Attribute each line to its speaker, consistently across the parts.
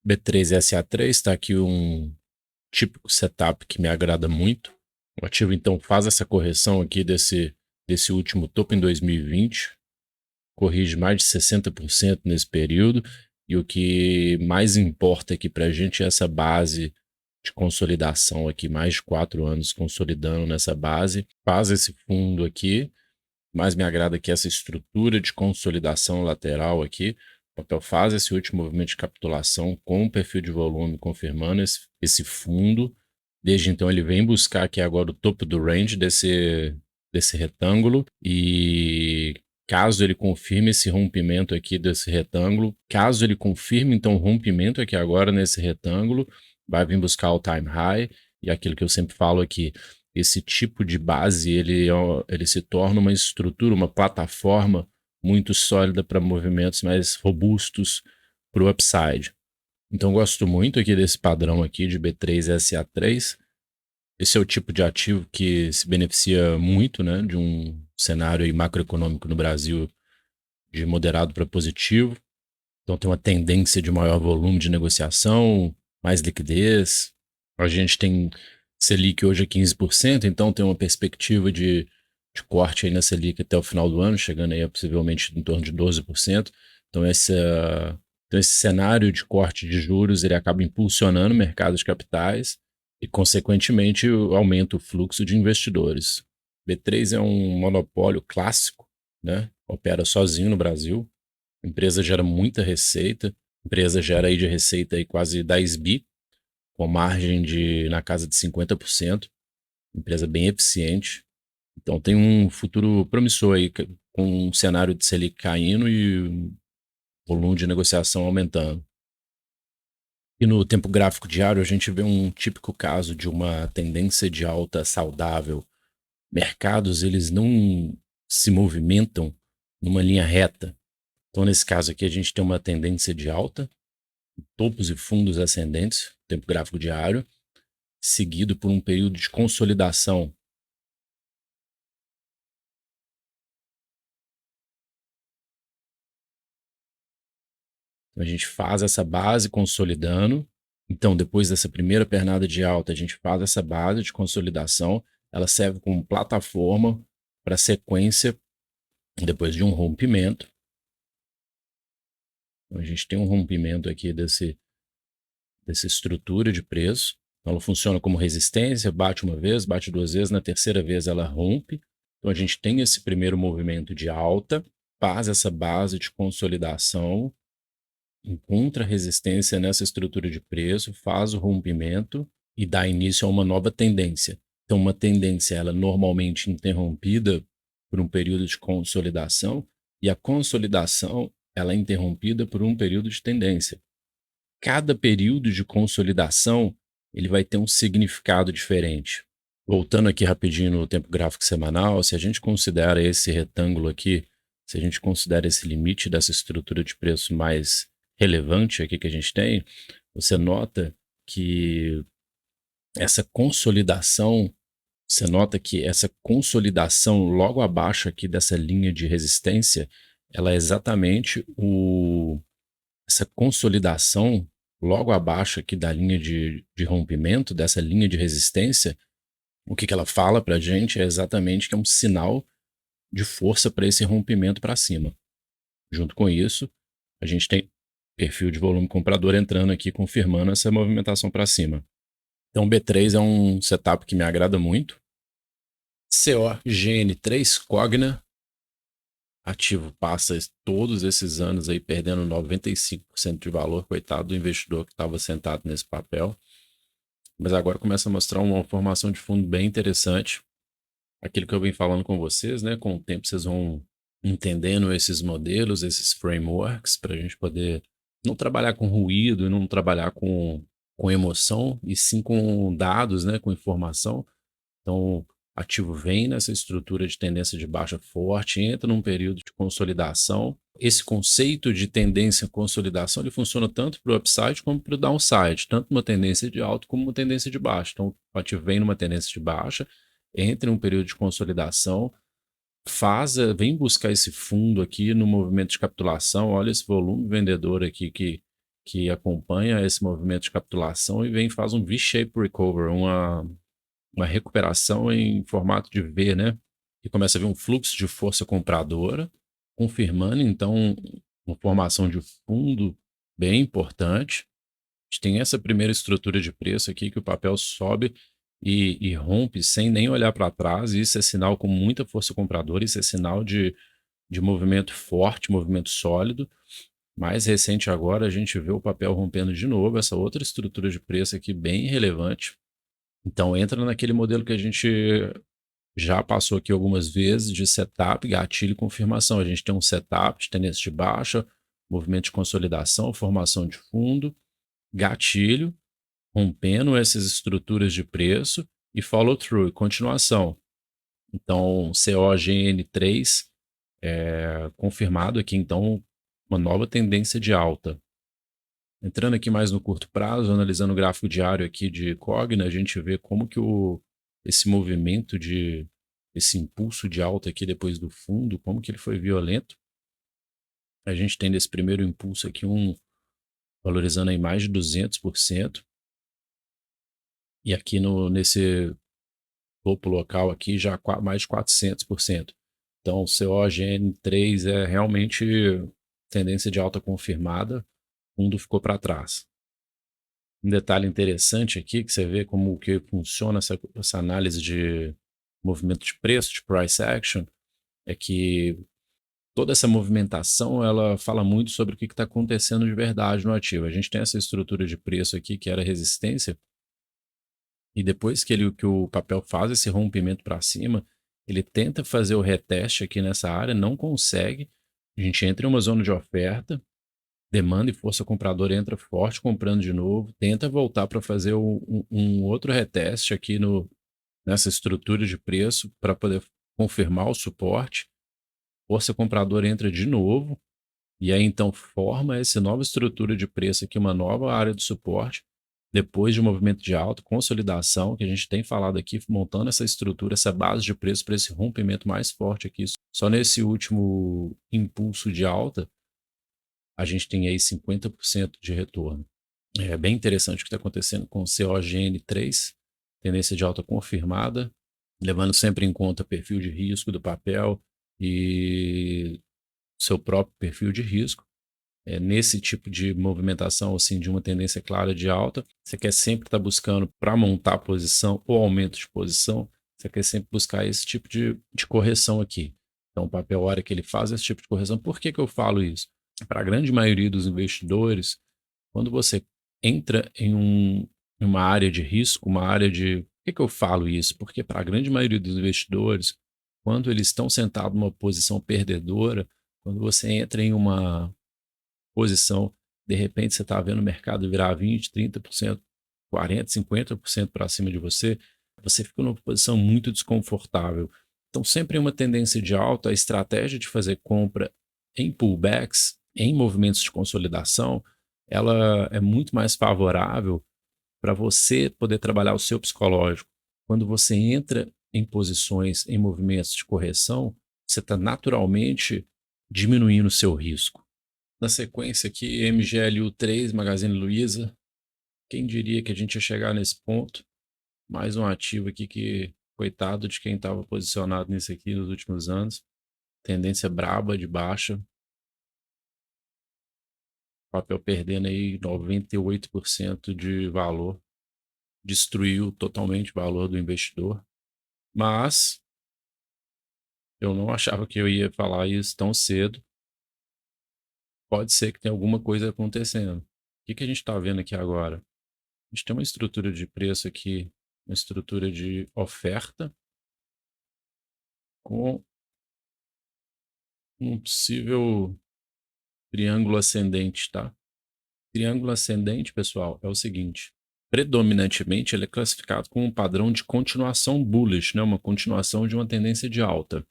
Speaker 1: B3SA3 está aqui um típico setup que me agrada muito. O ativo então faz essa correção aqui desse último topo em 2020, corrige mais de 60% nesse período, e o que mais importa aqui para a gente é essa base de consolidação aqui, mais de 4 anos consolidando nessa base, faz esse fundo aqui, mais me agrada aqui essa estrutura de consolidação lateral aqui. O papel faz esse último movimento de capitulação com o perfil de volume confirmando esse fundo. Desde então ele vem buscar aqui agora o topo do range desse retângulo, e caso ele confirme esse rompimento aqui desse retângulo, caso ele confirme então o rompimento aqui agora nesse retângulo, vai vir buscar o time high, e aquilo que eu sempre falo aqui, esse tipo de base ele se torna uma estrutura, uma plataforma muito sólida para movimentos mais robustos para o upside. Então gosto muito aqui desse padrão aqui de B3SA3. Esse é o tipo de ativo que se beneficia muito, né, de um cenário aí macroeconômico no Brasil de moderado para positivo. Então tem uma tendência de maior volume de negociação, mais liquidez. A gente tem Selic hoje a 15%, então tem uma perspectiva de corte aí na Selic até o final do ano, chegando aí a possivelmente em torno de 12%. Então esse cenário de corte de juros ele acaba impulsionando o mercado de capitais e, consequentemente, aumenta o fluxo de investidores. B3 é um monopólio clássico, né? Opera sozinho no Brasil. A empresa gera muita receita. A empresa gera aí de receita aí quase 10 bi, com margem na casa de 50%. Empresa bem eficiente. Então tem um futuro promissor aí, com um cenário de Selic caindo e volume de negociação aumentando. E no tempo gráfico diário a gente vê um típico caso de uma tendência de alta saudável. Mercados eles não se movimentam numa linha reta. Então nesse caso aqui a gente tem uma tendência de alta, topos e fundos ascendentes, tempo gráfico diário, seguido por um período de consolidação. Então a gente faz essa base consolidando. Então, depois dessa primeira pernada de alta, a gente faz essa base de consolidação. Ela serve como plataforma para sequência depois de um rompimento. Então, a gente tem um rompimento aqui dessa estrutura de preço. Então, ela funciona como resistência, bate uma vez, bate duas vezes, na terceira vez ela rompe. Então, a gente tem esse primeiro movimento de alta, faz essa base de consolidação, encontra resistência nessa estrutura de preço, faz o rompimento e dá início a uma nova tendência. Então, uma tendência ela é normalmente interrompida por um período de consolidação, e a consolidação ela é interrompida por um período de tendência. Cada período de consolidação ele vai ter um significado diferente. Voltando aqui rapidinho no tempo gráfico semanal, se a gente considera esse retângulo aqui, se a gente considera esse limite dessa estrutura de preço mais relevante aqui que a gente tem, você nota que essa consolidação, você nota que essa consolidação logo abaixo aqui dessa linha de resistência, ela é exatamente essa consolidação logo abaixo aqui da linha de rompimento, dessa linha de resistência. O que ela fala para a gente é exatamente que é um sinal de força para esse rompimento para cima. Junto com isso, a gente tem perfil de volume comprador entrando aqui, confirmando essa movimentação para cima. Então, B3 é um setup que me agrada muito. COGN3 Cogna, ativo passa todos esses anos aí perdendo 95% de valor, coitado do investidor que estava sentado nesse papel. Mas agora começa a mostrar uma formação de fundo bem interessante. Aquilo que eu venho falando com vocês, né? Com o tempo vocês vão entendendo esses modelos, esses frameworks, para a gente poder não trabalhar com ruído, não trabalhar com emoção, e sim com dados, né? Com informação. Então, ativo vem nessa estrutura de tendência de baixa forte, entra num período de consolidação. Esse conceito de tendência consolidação ele funciona tanto para o upside como para o downside, tanto uma tendência de alta como uma tendência de baixa. Então, o ativo vem numa tendência de baixa, entra em um período de consolidação, vem buscar esse fundo aqui no movimento de capitulação. Olha esse volume vendedor aqui que que acompanha esse movimento de capitulação e vem e faz um V-shape recovery, uma recuperação em formato de V, né? E começa a ver um fluxo de força compradora, confirmando então uma formação de fundo bem importante. A gente tem essa primeira estrutura de preço aqui que o papel sobe e rompe sem nem olhar para trás. E isso é sinal com muita força compradora, isso é sinal de movimento forte, movimento sólido. Mais recente agora, a gente vê o papel rompendo de novo, essa outra estrutura de preço aqui bem relevante. Então entra naquele modelo que a gente já passou aqui algumas vezes de setup, gatilho e confirmação. A gente tem um setup de tendência de baixa, movimento de consolidação, formação de fundo, gatilho, rompendo essas estruturas de preço e follow through, continuação. Então, COGN3 confirmado aqui, então, uma nova tendência de alta. Entrando aqui mais no curto prazo, analisando o gráfico diário aqui de Cogna, a gente vê como que esse movimento esse impulso de alta aqui depois do fundo, como que ele foi violento. A gente tem nesse primeiro impulso aqui valorizando aí mais de 200%. E aqui nesse topo local aqui já mais de 400%. Então, o COGN3 é realmente tendência de alta confirmada, o fundo ficou para trás. Um detalhe interessante aqui, que você vê como que funciona essa análise de movimento de preço, de price action, é que toda essa movimentação, ela fala muito sobre o que está acontecendo de verdade no ativo. A gente tem essa estrutura de preço aqui, que era resistência, e depois que o papel faz esse rompimento para cima, ele tenta fazer o reteste aqui nessa área, não consegue. A gente entra em uma zona de oferta, demanda e força compradora entra forte, comprando de novo, tenta voltar para fazer um outro reteste aqui nessa estrutura de preço para poder confirmar o suporte. Força compradora entra de novo, e aí então forma essa nova estrutura de preço aqui, uma nova área de suporte, depois de um movimento de alta, consolidação, que a gente tem falado aqui, montando essa estrutura, essa base de preço para esse rompimento mais forte aqui. Só nesse último impulso de alta, a gente tem aí 50% de retorno. É bem interessante o que está acontecendo com o COGN3, tendência de alta confirmada, levando sempre em conta o perfil de risco do papel e seu próprio perfil de risco. Nesse tipo de movimentação, assim, de uma tendência clara de alta, você quer sempre estar buscando para montar posição ou aumento de posição, você quer sempre buscar esse tipo de correção aqui. Então, o papel, a hora que ele faz esse tipo de correção, por que eu falo isso? Para a grande maioria dos investidores, quando você entra em uma área de risco, uma área de... Por que eu falo isso? Porque para a grande maioria dos investidores, quando eles estão sentados numa posição perdedora, quando você entra em uma posição, de repente você está vendo o mercado virar 20%, 30%, 40%, 50% para cima de você, você fica numa posição muito desconfortável. Então, sempre em uma tendência de alta, a estratégia de fazer compra em pullbacks, em movimentos de consolidação, ela é muito mais favorável para você poder trabalhar o seu psicológico. Quando você entra em posições, em movimentos de correção, você está naturalmente diminuindo o seu risco. Na sequência aqui, MGLU3, Magazine Luiza. Quem diria que a gente ia chegar nesse ponto? Mais um ativo aqui que, coitado de quem estava posicionado nisso aqui nos últimos anos. Tendência braba de baixa. Papel perdendo aí 98% de valor. Destruiu totalmente o valor do investidor. Mas eu não achava que eu ia falar isso tão cedo. Pode ser que tenha alguma coisa acontecendo. O que a gente está vendo aqui agora? A gente tem uma estrutura de preço aqui, uma estrutura de oferta com um possível triângulo ascendente, tá? Triângulo ascendente, pessoal, é o seguinte. Predominantemente, ele é classificado como um padrão de continuação bullish, né? Uma continuação de uma tendência de alta.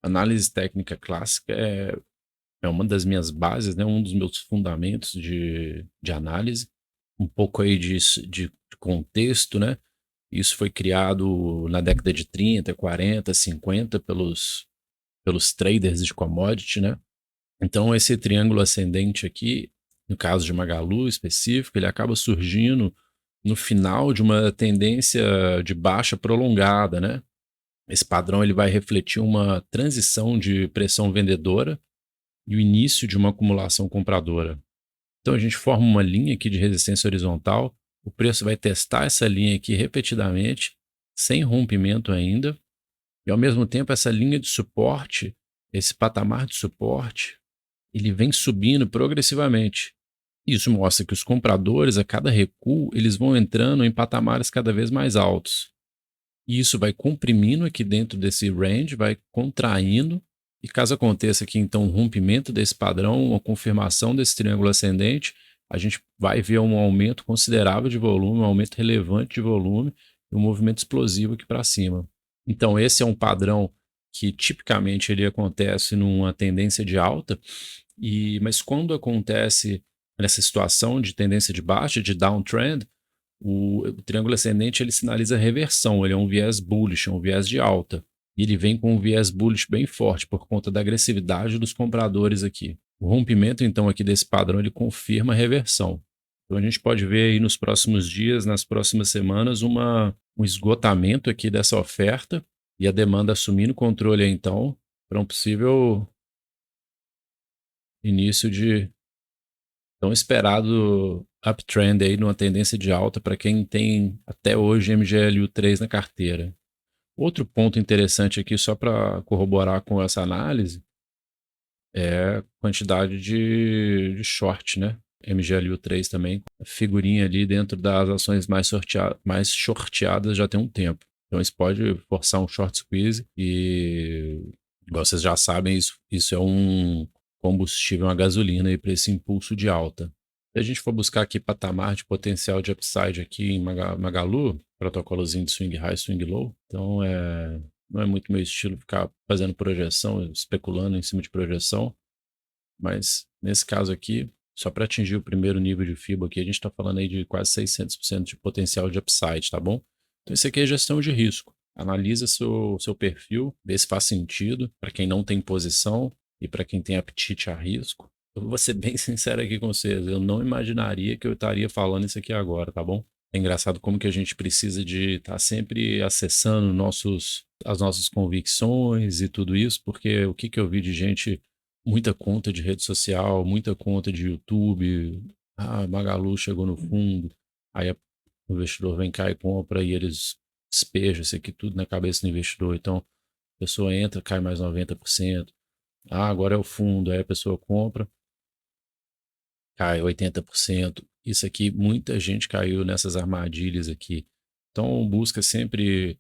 Speaker 1: Análise técnica clássica é uma das minhas bases, né? Um dos meus fundamentos de análise. Um pouco aí de contexto, né? Isso foi criado na década de 30, 40, 50 pelos traders de commodity, né? Então, esse triângulo ascendente aqui, No caso de Magalu específico, ele acaba surgindo no final de uma tendência de baixa prolongada, né? Esse padrão ele vai refletir uma transição de pressão vendedora e o início de uma acumulação compradora. Então a gente forma uma linha aqui de resistência horizontal, o preço vai testar essa linha aqui repetidamente, sem rompimento ainda, e ao mesmo tempo essa linha de suporte, esse patamar de suporte, ele vem subindo progressivamente. Isso mostra que os compradores, a cada recuo, eles vão entrando em patamares cada vez mais altos. E isso vai comprimindo aqui dentro desse range, vai contraindo, e caso aconteça aqui então um rompimento desse padrão, uma confirmação desse triângulo ascendente, a gente vai ver um aumento considerável de volume, um aumento relevante de volume e um movimento explosivo aqui para cima. Então esse é um padrão que tipicamente ele acontece numa tendência de alta, mas quando acontece nessa situação de tendência de baixa, de downtrend, o triângulo ascendente ele sinaliza reversão, ele é um viés bullish, é um viés de alta. E ele vem com um viés bullish bem forte por conta da agressividade dos compradores aqui. O rompimento, então, aqui desse padrão, ele confirma a reversão. Então a gente pode ver aí nos próximos dias, nas próximas semanas, um esgotamento aqui dessa oferta e a demanda assumindo o controle, então, para um possível início de tão esperado uptrend aí numa tendência de alta para quem tem até hoje MGLU3 na carteira. Outro ponto interessante aqui, só para corroborar com essa análise, é a quantidade de short, né? MGLU3 também, figurinha ali dentro das ações mais shorteadas já tem um tempo. Então isso pode forçar um short squeeze e, igual vocês já sabem, isso é um combustível, uma gasolina para esse impulso de alta. Se a gente for buscar aqui patamar de potencial de upside aqui em Magalu, protocolozinho de swing high, swing low, então não é muito meu estilo ficar fazendo projeção, especulando em cima de projeção, mas nesse caso aqui, só para atingir o primeiro nível de FIBO aqui, a gente está falando aí de quase 600% de potencial de upside, tá bom? Então isso aqui é gestão de risco. Analisa seu perfil, vê se faz sentido para quem não tem posição e para quem tem apetite a risco. Eu vou ser bem sincero aqui com vocês, eu não imaginaria que eu estaria falando isso aqui agora, tá bom? É engraçado como que a gente precisa de estar sempre acessando as nossas convicções e tudo isso, porque o que eu vi de gente, muita conta de rede social, muita conta de YouTube, Magalu chegou no fundo, aí o investidor vem cá e compra e eles despejam isso aqui tudo na cabeça do investidor, então a pessoa entra, cai mais 90%, agora é o fundo, aí a pessoa compra, cai 80%. Isso aqui, muita gente caiu nessas armadilhas aqui. Então, busca sempre.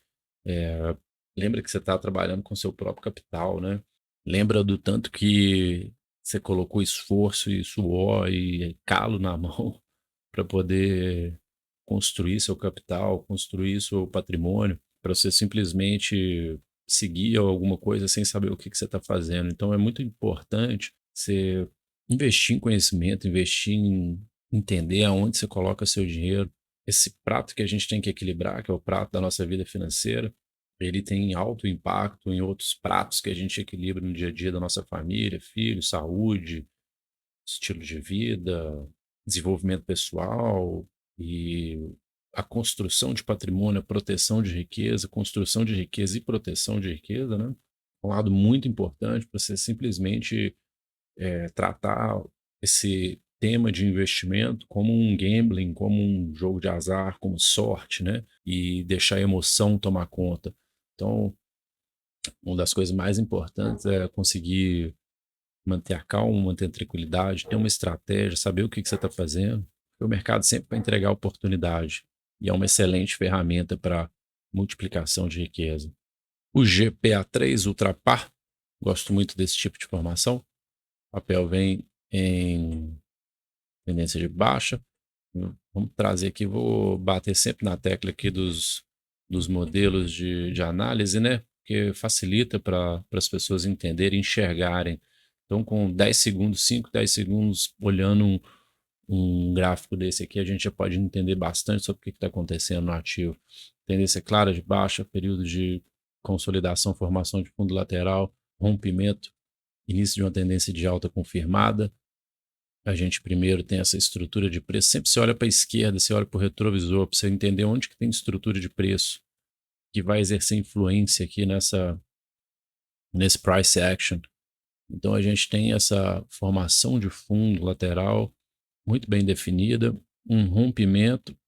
Speaker 1: Lembra que você está trabalhando com seu próprio capital, né? Lembra do tanto que você colocou esforço e suor e calo na mão para poder construir seu capital, construir seu patrimônio, para você simplesmente seguir alguma coisa sem saber o que você está fazendo. Então, é muito importante você investir em conhecimento, investir em entender aonde você coloca seu dinheiro. Esse prato que a gente tem que equilibrar, que é o prato da nossa vida financeira, ele tem alto impacto em outros pratos que a gente equilibra no dia a dia da nossa família, filhos, saúde, estilo de vida, desenvolvimento pessoal e a construção de patrimônio, a proteção de riqueza, construção de riqueza e proteção de riqueza, né? Um lado muito importante para você simplesmente tratar esse tema de investimento como um gambling, como um jogo de azar, como sorte, né? E deixar a emoção tomar conta. Então, uma das coisas mais importantes é conseguir manter a calma, manter a tranquilidade, ter uma estratégia, saber o que você está fazendo. Porque o mercado sempre vai entregar oportunidade e é uma excelente ferramenta para multiplicação de riqueza. O GPA3 Ultrapar, gosto muito desse tipo de formação. O papel vem em tendência de baixa. Vamos trazer aqui, vou bater sempre na tecla aqui dos modelos de análise, né? Porque facilita para as pessoas entenderem, enxergarem. Então, com 10 segundos, 5, 10 segundos, olhando um gráfico desse aqui, a gente já pode entender bastante sobre o que está acontecendo no ativo. Tendência clara de baixa, período de consolidação, formação de fundo lateral, rompimento, início de uma tendência de alta confirmada, A gente primeiro tem essa estrutura de preço. Sempre você olha para a esquerda, você olha para o retrovisor, para você entender onde que tem estrutura de preço que vai exercer influência aqui nesse price action. Então a gente tem essa formação de fundo lateral muito bem definida, um rompimento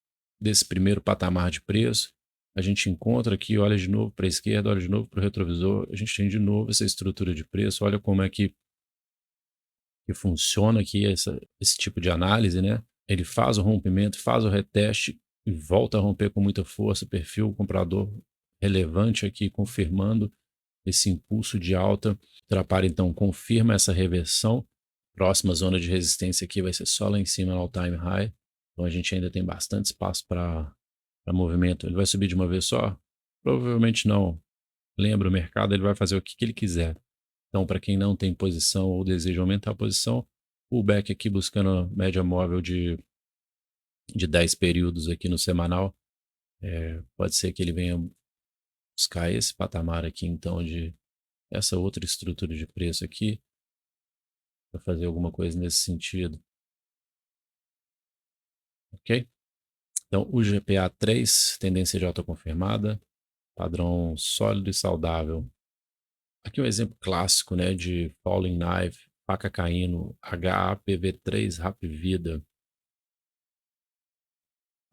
Speaker 1: desse primeiro patamar de preço. A gente encontra aqui, olha de novo para a esquerda, olha de novo para o retrovisor, a gente tem de novo essa estrutura de preço, olha como é que funciona aqui esse tipo de análise, né? Ele faz o rompimento, faz o reteste e volta a romper com muita força, perfil comprador relevante aqui, confirmando esse impulso de alta. Trapalha então confirma essa reversão. Próxima zona de resistência aqui vai ser só lá em cima no all-time high. Então a gente ainda tem bastante espaço para movimento. Ele vai subir de uma vez só? Provavelmente não. Lembra, o mercado ele vai fazer o que ele quiser. Então, para quem não tem posição ou deseja aumentar a posição, pullback aqui buscando a média móvel de 10 períodos aqui no semanal. Pode ser que ele venha buscar esse patamar aqui, então, de essa outra estrutura de preço aqui, para fazer alguma coisa nesse sentido. Ok? Então, o GPA 3, tendência de alta confirmada, padrão sólido e saudável. Aqui um exemplo clássico, né, de falling knife, faca caindo, HAPV3, Rap Vida.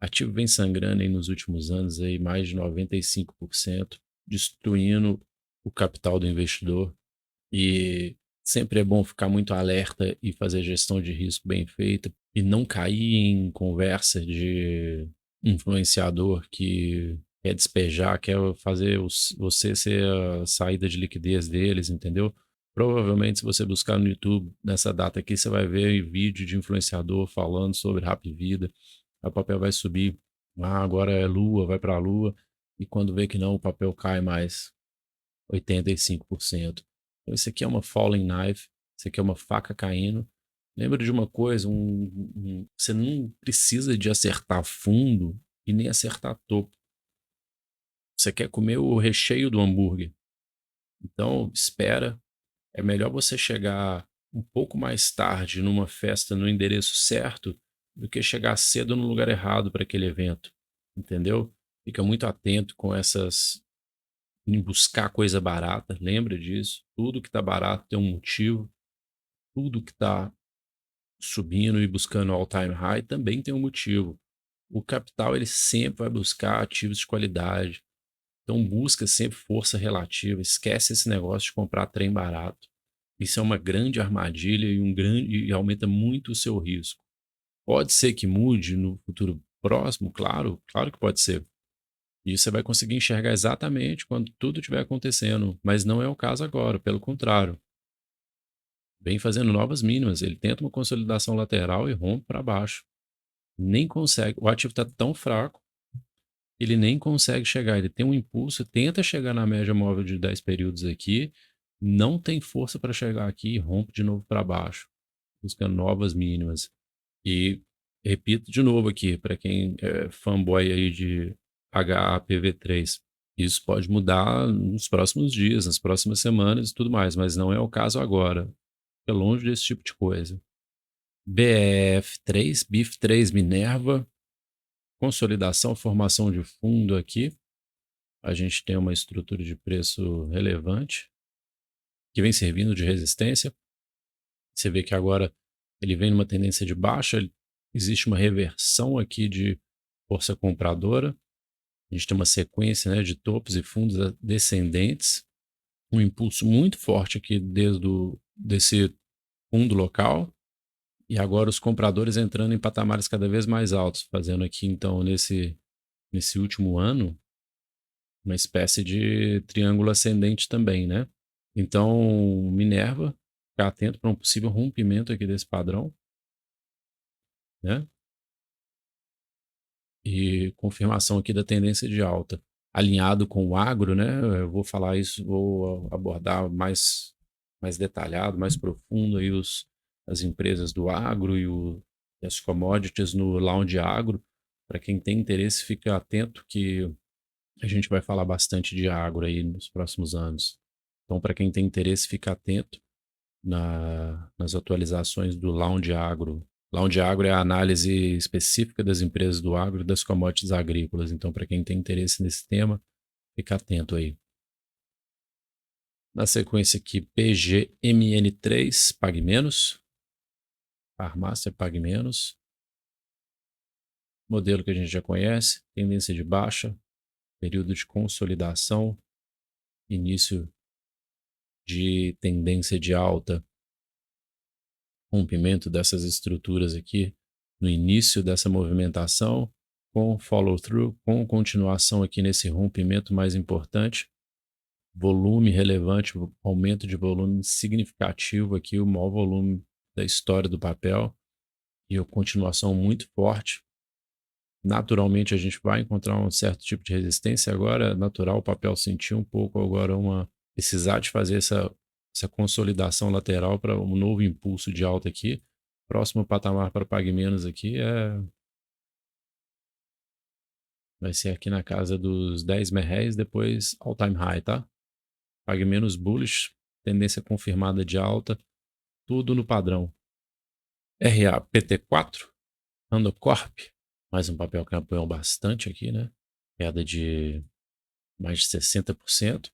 Speaker 1: Ativo vem sangrando aí nos últimos anos aí mais de 95%, destruindo o capital do investidor. E sempre é bom ficar muito alerta e fazer gestão de risco bem feita e não cair em conversa de influenciador que quer despejar, quer fazer você ser a saída de liquidez deles, entendeu? Provavelmente, se você buscar no YouTube nessa data aqui, você vai ver vídeo de influenciador falando sobre Rap Vida. O papel vai subir, agora é lua, vai para a lua, e quando vê que não, o papel cai mais 85%. Então, isso aqui é uma falling knife, isso aqui é uma faca caindo. Lembra de uma coisa, você não precisa de acertar fundo e nem acertar topo. Você quer comer o recheio do hambúrguer. Então, espera. É melhor você chegar um pouco mais tarde numa festa no endereço certo do que chegar cedo no lugar errado para aquele evento. Entendeu? Fica muito atento com essas em buscar coisa barata, lembra disso? Tudo que está barato tem um motivo, tudo que está subindo e buscando all-time high também tem um motivo. O capital ele sempre vai buscar ativos de qualidade, então busca sempre força relativa, esquece esse negócio de comprar trem barato. Isso é uma grande armadilha e aumenta muito o seu risco. Pode ser que mude no futuro próximo, claro, claro que pode ser. E você vai conseguir enxergar exatamente quando tudo estiver acontecendo, mas não é o caso agora, pelo contrário. Vem fazendo novas mínimas, ele tenta uma consolidação lateral e rompe para baixo. Nem consegue, o ativo está tão fraco, ele nem consegue chegar, ele tem um impulso, tenta chegar na média móvel de 10 períodos aqui, não tem força para chegar aqui e rompe de novo para baixo, buscando novas mínimas. E repito de novo aqui, para quem é fanboy aí de HAPV3, isso pode mudar nos próximos dias, nas próximas semanas e tudo mais, mas não é o caso agora. É longe desse tipo de coisa. BF3, BIF3 Minerva, consolidação, formação de fundo aqui. A gente tem uma estrutura de preço relevante que vem servindo de resistência. Você vê que agora ele vem numa tendência de baixa, existe uma reversão aqui de força compradora. A gente tem uma sequência, né, de topos e fundos descendentes, um impulso muito forte aqui desse fundo local, e agora os compradores entrando em patamares cada vez mais altos, fazendo aqui então nesse último ano uma espécie de triângulo ascendente também, né? Então, Minerva, ficar atento para um possível rompimento aqui desse padrão, né? E confirmação aqui da tendência de alta. Alinhado com o agro, né? Eu vou falar isso, vou abordar mais detalhado, mais profundo aí as empresas do agro e as commodities no Lounge Agro. Para quem tem interesse, fica atento que a gente vai falar bastante de agro aí nos próximos anos. Então, para quem tem interesse, fica atento. nas atualizações do Lounge Agro. Lounge Agro é a análise específica das empresas do agro e das commodities agrícolas. Então, para quem tem interesse nesse tema, fica atento aí. Na sequência aqui, PGMN3, Pague Menos. Farmácia Pague Menos. Modelo que a gente já conhece, tendência de baixa, período de consolidação, início de tendência de alta, rompimento dessas estruturas aqui no início dessa movimentação, com follow-through, com continuação aqui nesse rompimento mais importante, volume relevante, aumento de volume significativo aqui, o maior volume da história do papel e a continuação muito forte. Naturalmente a gente vai encontrar um certo tipo de resistência agora, é natural o papel sentir um pouco agora precisar de fazer essa consolidação lateral para um novo impulso de alta aqui. Próximo patamar para Pague Menos aqui vai ser aqui na casa dos 10 merréis, depois all time high, tá? Pague Menos bullish, tendência confirmada de alta, tudo no padrão. RAPT4, Andocorp, mais um papel que apoiou bastante aqui, né? Queda de mais de 60%.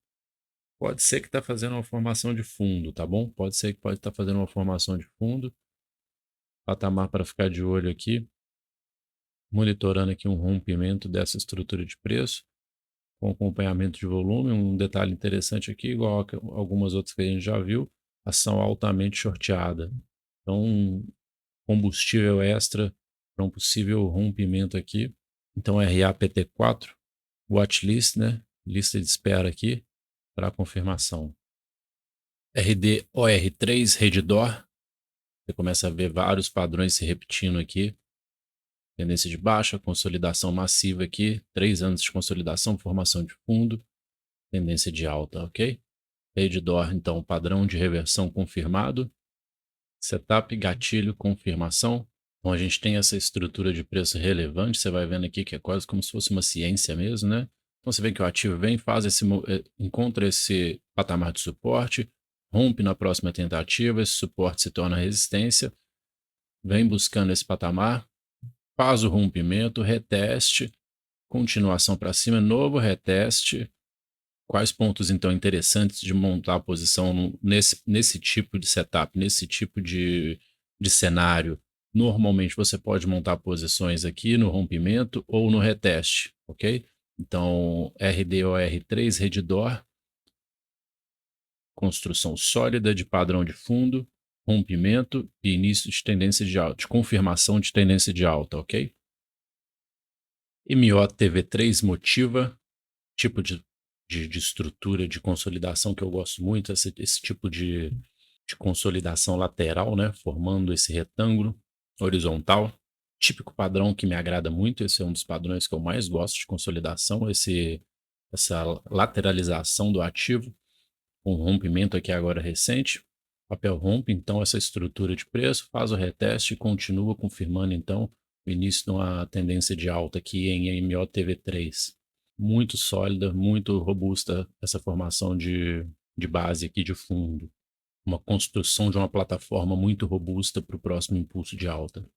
Speaker 1: Pode ser que está fazendo uma formação de fundo, tá bom? Pode ser que pode estar fazendo uma formação de fundo. Patamar para ficar de olho aqui. Monitorando aqui um rompimento dessa estrutura de preço. Com acompanhamento de volume. Um detalhe interessante aqui, igual a algumas outras que a gente já viu. Ação altamente shorteada. Então, combustível extra para um possível rompimento aqui. Então, RAPT4, watchlist, né? Lista de espera aqui para confirmação. RDOR3, Redditor. Você começa a ver vários padrões se repetindo aqui. Tendência de baixa, consolidação massiva aqui. 3 anos de consolidação, formação de fundo. Tendência de alta, ok? Redditor, então, padrão de reversão confirmado. Setup, gatilho, confirmação. Então, a gente tem essa estrutura de preço relevante. Você vai vendo aqui que é quase como se fosse uma ciência mesmo, né? Então, você vê que o ativo vem, encontra esse patamar de suporte, rompe na próxima tentativa, esse suporte se torna resistência, vem buscando esse patamar, faz o rompimento, reteste, continuação para cima, novo reteste. Quais pontos, então, interessantes de montar a posição nesse tipo de setup, nesse tipo de cenário? Normalmente você pode montar posições aqui no rompimento ou no reteste, ok? Então, RDOR3, Redditor, construção sólida de padrão de fundo, rompimento e início de tendência de alta, de confirmação de tendência de alta, ok? MOTV3 motiva, tipo de estrutura de consolidação que eu gosto muito, esse tipo de consolidação lateral, né? Formando esse retângulo horizontal. Típico padrão que me agrada muito, esse é um dos padrões que eu mais gosto de consolidação, essa lateralização do ativo, com rompimento aqui agora recente. Papel rompe, então, essa estrutura de preço, faz o reteste e continua confirmando, então, o início de uma tendência de alta aqui em MOTV3. Muito sólida, muito robusta essa formação de base aqui de fundo. Uma construção de uma plataforma muito robusta para o próximo impulso de alta.